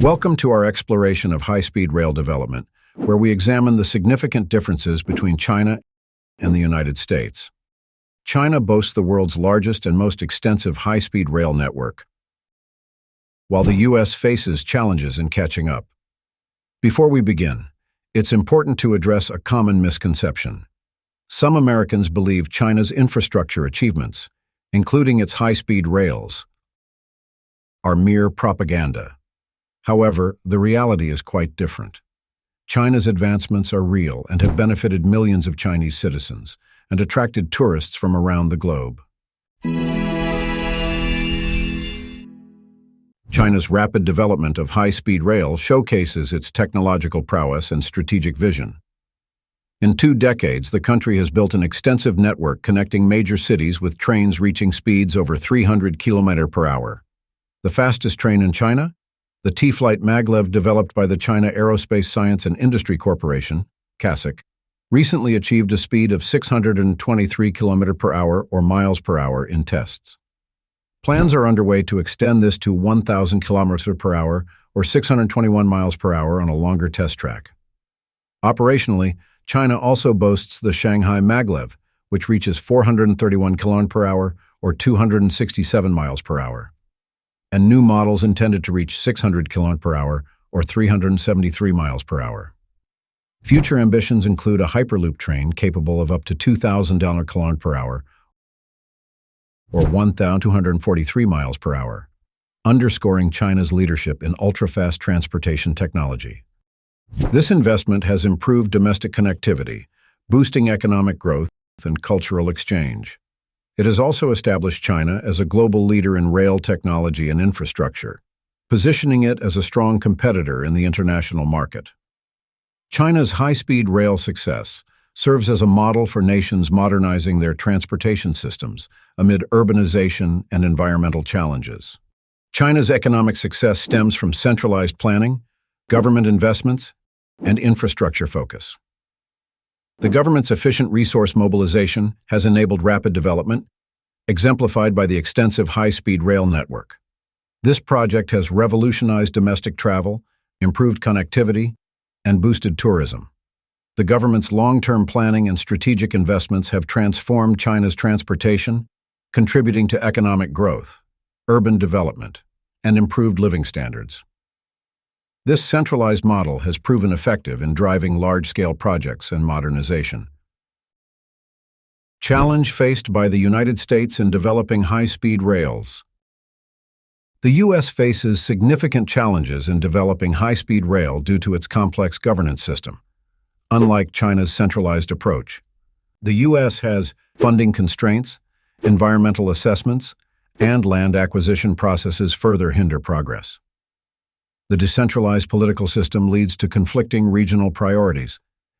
Welcome to our exploration of high-speed rail development, where we examine the significant differences between China and the United States. China boasts the world's largest and most extensive high-speed rail network, while the U.S. faces challenges in catching up. Before we begin, it's important to address a common misconception. Some Americans believe China's infrastructure achievements, including its high-speed rails, are mere propaganda. However, the reality is quite different. China's advancements are real and have benefited millions of Chinese citizens and attracted tourists from around the globe. China's rapid development of high-speed rail showcases its technological prowess and strategic vision. In 2 decades, the country has built an extensive network connecting major cities with trains reaching speeds over 300 km/h. The fastest train in China? The T-Flight maglev, developed by the China Aerospace Science and Industry Corporation, CASIC, recently achieved a speed of 623 km/h or miles per hour in tests. Plans are underway to extend this to 1,000 km/h or 621 miles per hour on a longer test track. Operationally, China also boasts the Shanghai maglev, which reaches 431 km/h or 267 miles per hour, and new models intended to reach 600 km/h or 373 miles per hour. Future ambitions include a Hyperloop train capable of up to 2,000 km/h or 1,243 miles per hour, underscoring China's leadership in ultra-fast transportation technology. This investment has improved domestic connectivity, boosting economic growth and cultural exchange. It has also established China as a global leader in rail technology and infrastructure, positioning it as a strong competitor in the international market. China's high-speed rail success serves as a model for nations modernizing their transportation systems amid urbanization and environmental challenges. China's economic success stems from centralized planning, government investments, and infrastructure focus. The government's efficient resource mobilization has enabled rapid development, exemplified by the extensive high-speed rail network. This project has revolutionized domestic travel, improved connectivity, and boosted tourism. The government's long-term planning and strategic investments have transformed China's transportation, contributing to economic growth, urban development, and improved living standards. This centralized model has proven effective in driving large-scale projects and modernization. Challenge faced by the United States in developing high-speed rails. The U.S. faces significant challenges in developing high-speed rail due to its complex governance system. Unlike China's centralized approach, the U.S. has funding constraints, environmental assessments, and land acquisition processes further hinder progress. The decentralized political system leads to conflicting regional priorities,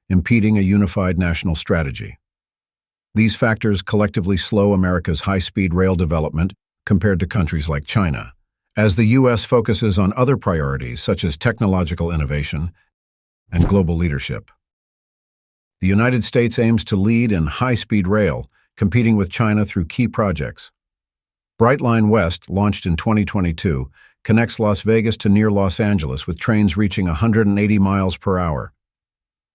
impeding a unified national strategy. These factors collectively slow America's high-speed rail development compared to countries like China, as the U.S. focuses on other priorities such as technological innovation and global leadership. The United States aims to lead in high-speed rail, competing with China through key projects. Brightline West, launched in 2022, connects Las Vegas to near Los Angeles with trains reaching 180 miles per hour.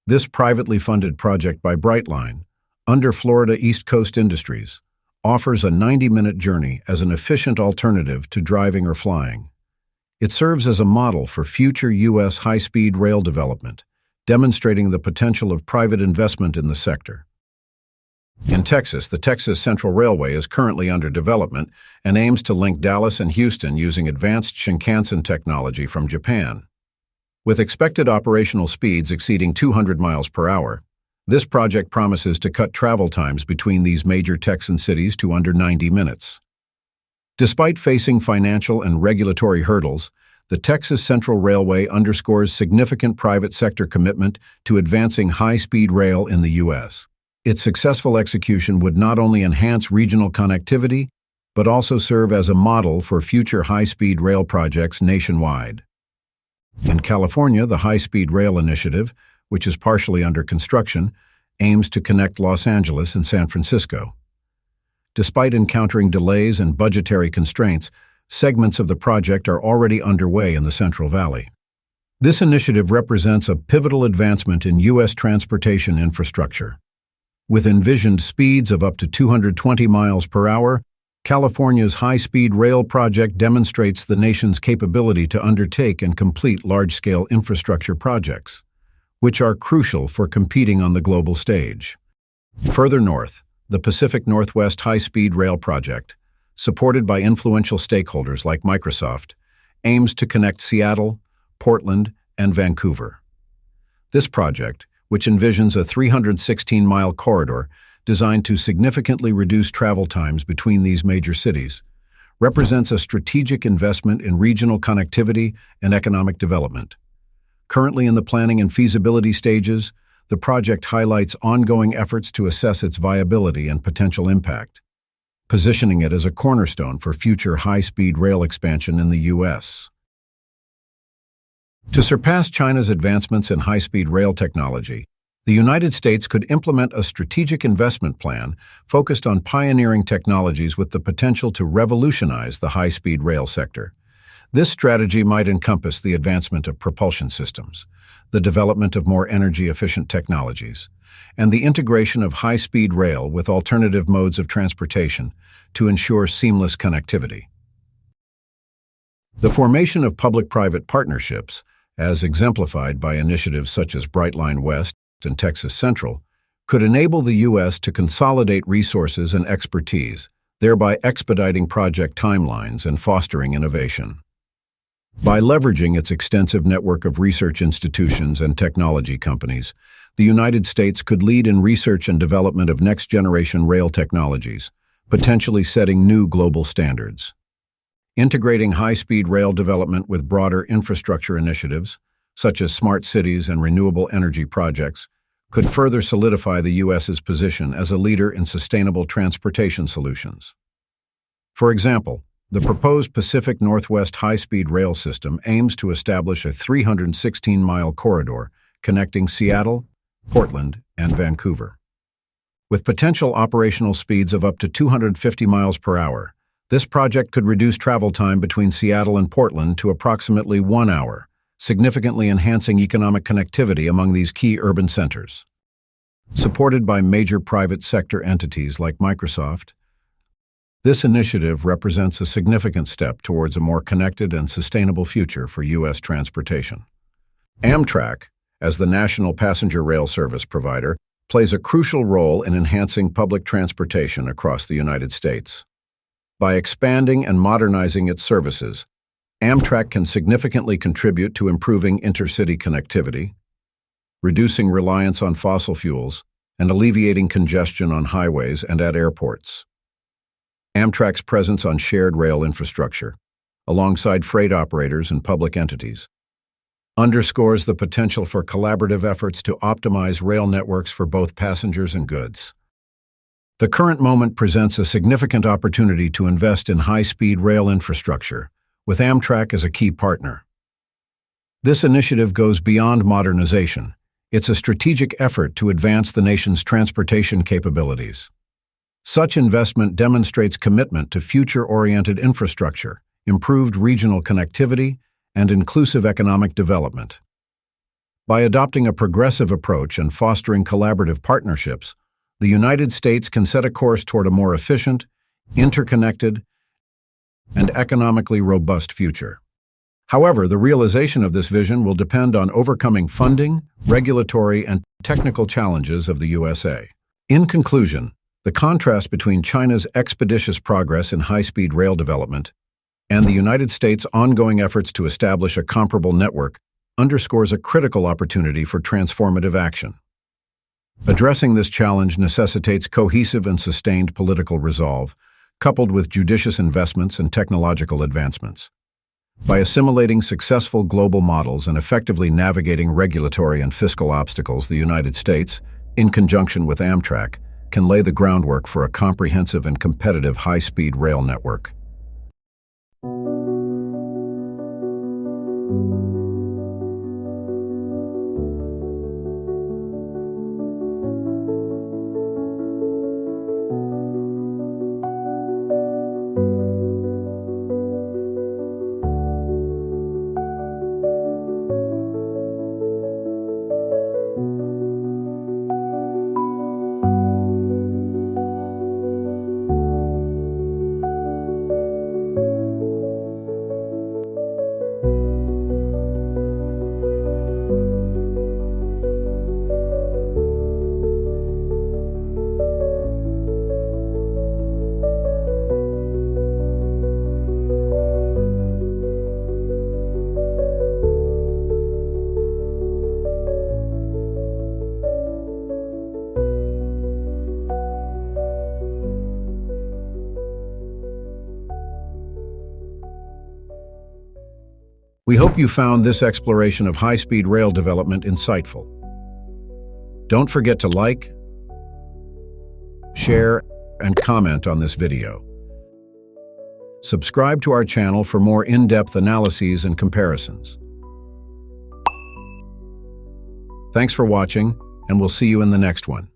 This privately funded project by Brightline, under Florida East Coast Industries, offers a 90-minute journey as an efficient alternative to driving or flying. It serves as a model for future U.S. high-speed rail development, demonstrating the potential of private investment in the sector. In Texas, the Texas Central Railway is currently under development and aims to link Dallas and Houston using advanced Shinkansen technology from Japan. With expected operational speeds exceeding 200 miles per hour, this project promises to cut travel times between these major Texan cities to under 90 minutes. Despite facing financial and regulatory hurdles, the Texas Central Railway underscores significant private sector commitment to advancing high-speed rail in the U.S. Its successful execution would not only enhance regional connectivity, but also serve as a model for future high-speed rail projects nationwide. In California, the High-Speed Rail Initiative, which is partially under construction, aims to connect Los Angeles and San Francisco. Despite encountering delays and budgetary constraints, segments of the project are already underway in the Central Valley. This initiative represents a pivotal advancement in U.S. transportation infrastructure. With envisioned speeds of up to 220 miles per hour, California's high-speed rail project demonstrates the nation's capability to undertake and complete large-scale infrastructure projects, which are crucial for competing on the global stage. Further north, the Pacific Northwest High-Speed Rail Project, supported by influential stakeholders like Microsoft, aims to connect Seattle, Portland, and Vancouver. This project, which envisions a 316-mile corridor designed to significantly reduce travel times between these major cities, represents a strategic investment in regional connectivity and economic development. Currently in the planning and feasibility stages, the project highlights ongoing efforts to assess its viability and potential impact, positioning it as a cornerstone for future high-speed rail expansion in the U.S. To surpass China's advancements in high-speed rail technology, the United States could implement a strategic investment plan focused on pioneering technologies with the potential to revolutionize the high-speed rail sector. This strategy might encompass the advancement of propulsion systems, the development of more energy-efficient technologies, and the integration of high-speed rail with alternative modes of transportation to ensure seamless connectivity. The formation of public-private partnerships, as exemplified by initiatives such as Brightline West and Texas Central, could enable the U.S. to consolidate resources and expertise, thereby expediting project timelines and fostering innovation. By leveraging its extensive network of research institutions and technology companies, the United States could lead in research and development of next-generation rail technologies, potentially setting new global standards. Integrating high-speed rail development with broader infrastructure initiatives, such as smart cities and renewable energy projects, could further solidify the U.S.'s position as a leader in sustainable transportation solutions. For example, the proposed Pacific Northwest high-speed rail system aims to establish a 316-mile corridor connecting Seattle, Portland, and Vancouver. With potential operational speeds of up to 250 miles per hour, this project could reduce travel time between Seattle and Portland to approximately 1 hour, significantly enhancing economic connectivity among these key urban centers. Supported by major private sector entities like Microsoft, this initiative represents a significant step towards a more connected and sustainable future for U.S. transportation. Amtrak, as the national passenger rail service provider, plays a crucial role in enhancing public transportation across the United States. By expanding and modernizing its services, Amtrak can significantly contribute to improving intercity connectivity, reducing reliance on fossil fuels, and alleviating congestion on highways and at airports. Amtrak's presence on shared rail infrastructure, alongside freight operators and public entities, underscores the potential for collaborative efforts to optimize rail networks for both passengers and goods. The current moment presents a significant opportunity to invest in high-speed rail infrastructure, with Amtrak as a key partner. This initiative goes beyond modernization. It's a strategic effort to advance the nation's transportation capabilities. Such investment demonstrates commitment to future-oriented infrastructure, improved regional connectivity, and inclusive economic development. By adopting a progressive approach and fostering collaborative partnerships, the United States can set a course toward a more efficient, interconnected, and economically robust future. However, the realization of this vision will depend on overcoming funding, regulatory, and technical challenges of the USA. In conclusion, the contrast between China's expeditious progress in high-speed rail development and the United States' ongoing efforts to establish a comparable network underscores a critical opportunity for transformative action. Addressing this challenge necessitates cohesive and sustained political resolve, coupled with judicious investments and technological advancements. By assimilating successful global models and effectively navigating regulatory and fiscal obstacles, the United States, in conjunction with Amtrak, can lay the groundwork for a comprehensive and competitive high-speed rail network. We hope you found this exploration of high-speed rail development insightful. Don't forget to like, share, and comment on this video. Subscribe to our channel for more in-depth analyses and comparisons. Thanks for watching, and we'll see you in the next one.